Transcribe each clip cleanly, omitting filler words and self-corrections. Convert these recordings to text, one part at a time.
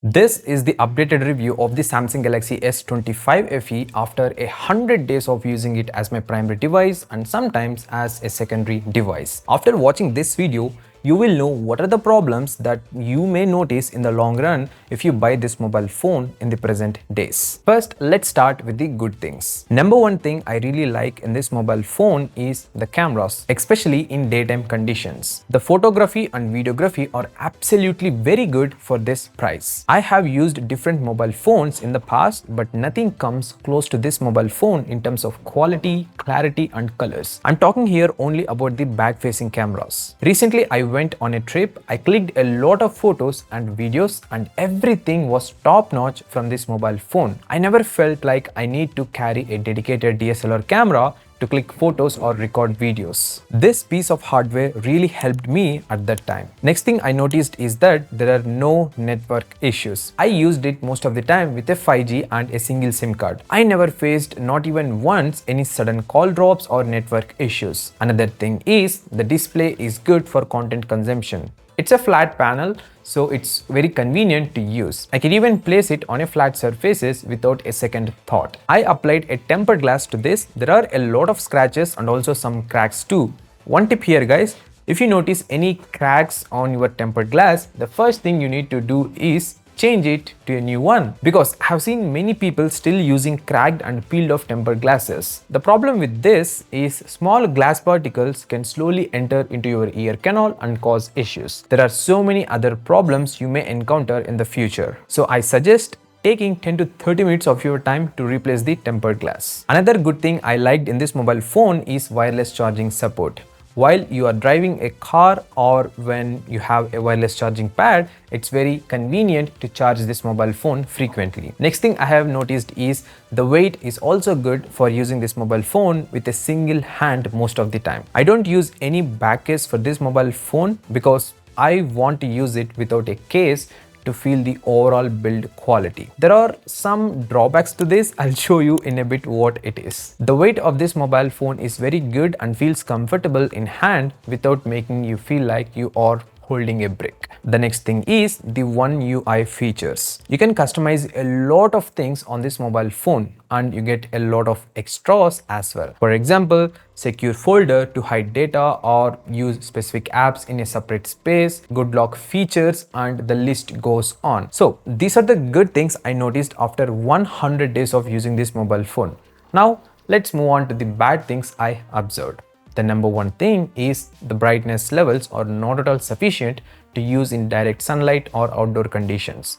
This is the updated review of the Samsung Galaxy S25 FE after 100 days of using it as my primary device and sometimes as a secondary device. After watching this video, you will know what are the problems that you may notice in the long run if you buy this mobile phone in the present days. First, let's start with the good things. Number one thing I really like in this mobile phone is the cameras, especially in daytime conditions. The photography and videography are absolutely very good for this price. I have used different mobile phones in the past, but nothing comes close to this mobile phone in terms of quality, clarity and colors. I'm talking here only about the back-facing cameras. Recently, I went on a trip, I clicked a lot of photos and videos and everything was top-notch from this mobile phone. I never felt like I need to carry a dedicated DSLR camera to click photos or record videos. This piece of hardware really helped me at that time. Next thing I noticed is that there are no network issues. I used it most of the time with a 5G and a single SIM card. I never faced not even once any sudden call drops or network issues. Another thing is the display is good for content consumption. It's a flat panel, so it's very convenient to use. I can even place it on a flat surfaces without a second thought. I applied a tempered glass to this. There are a lot of scratches and also some cracks too. One tip here guys, if you notice any cracks on your tempered glass, the first thing you need to do is change it to a new one, because I have seen many people still using cracked and peeled off tempered glasses. The problem with this is small glass particles can slowly enter into your ear canal and cause issues. There are so many other problems you may encounter in the future. So I suggest taking 10 to 30 minutes of your time to replace the tempered glass. Another good thing I liked in this mobile phone is wireless charging support. While you are driving a car or when you have a wireless charging pad, it's very convenient to charge this mobile phone frequently. Next thing I have noticed is the weight is also good for using this mobile phone with a single hand most of the time. I don't use any back case for this mobile phone because I want to use it without a case to feel the overall build quality. There are some drawbacks to this. I'll show you in a bit what it is. The weight of this mobile phone is very good and feels comfortable in hand without making you feel like you are holding a brick. The next thing is the One UI features. You can customize a lot of things on this mobile phone and you get a lot of extras as well. For example, secure folder to hide data or use specific apps in a separate space, good lock features, and the list goes on. So these are the good things I noticed after 100 days of using this mobile phone. Now let's move on to the bad things I observed. The number one thing is the brightness levels are not at all sufficient to use in direct sunlight or outdoor conditions.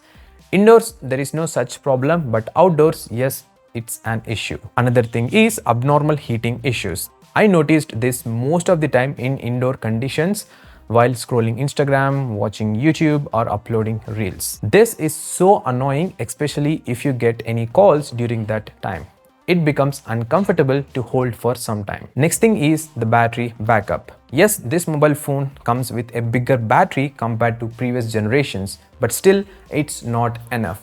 Indoors, there is no such problem, but outdoors, yes, it's an issue. Another thing is abnormal heating issues. I noticed this most of the time in indoor conditions while scrolling Instagram, watching YouTube or uploading reels. This is so annoying, especially if you get any calls during that time. It becomes uncomfortable to hold for some time. Next thing is the battery backup. Yes, this mobile phone comes with a bigger battery compared to previous generations, but still it's not enough.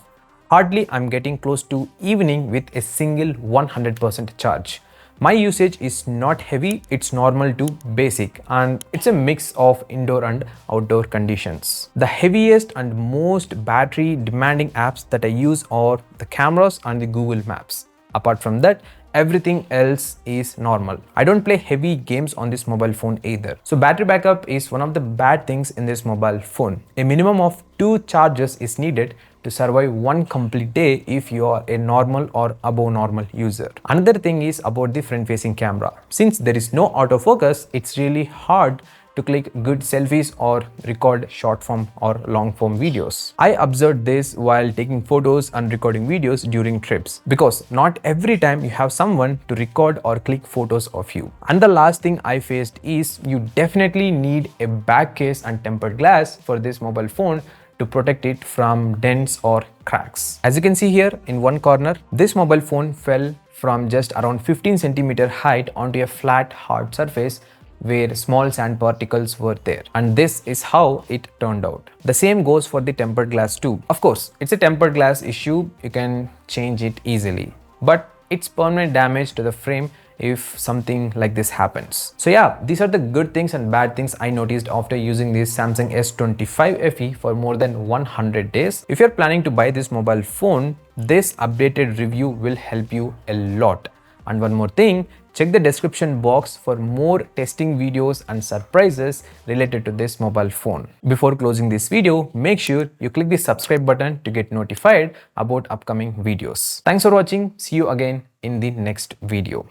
Hardly I'm getting close to evening with a single 100% charge. My usage is not heavy, it's normal to basic, and it's a mix of indoor and outdoor conditions. The heaviest and most battery demanding apps that I use are the cameras and the Google Maps. Apart from that, everything else is normal. I don't play heavy games on this mobile phone either. So battery backup is one of the bad things in this mobile phone. A minimum of 2 charges is needed to survive one complete day if you are a normal or above normal user. Another thing is about the front facing camera. Since there is no autofocus, it's really hard to click good selfies or record short form or long form videos. I observed this while taking photos and recording videos during trips, because not every time you have someone to record or click photos of you. And the last thing I faced is you definitely need a back case and tempered glass for this mobile phone to protect it from dents or cracks. As you can see here in one corner, this mobile phone fell from just around 15 centimeter height onto a flat hard surface where small sand particles were there, and this is how it turned out. The same goes for the tempered glass too. Of course, it's a tempered glass issue, you can change it easily, but it's permanent damage to the frame if something like this happens. So yeah, these are the good things and bad things I noticed after using this Samsung S25 FE for more than 100 days. If you're planning to buy this mobile phone, this updated review will help you a lot. And one more thing, check the description box for more testing videos and surprises related to this mobile phone. Before closing this video, make sure you click the subscribe button to get notified about upcoming videos. Thanks for watching. See you again in the next video.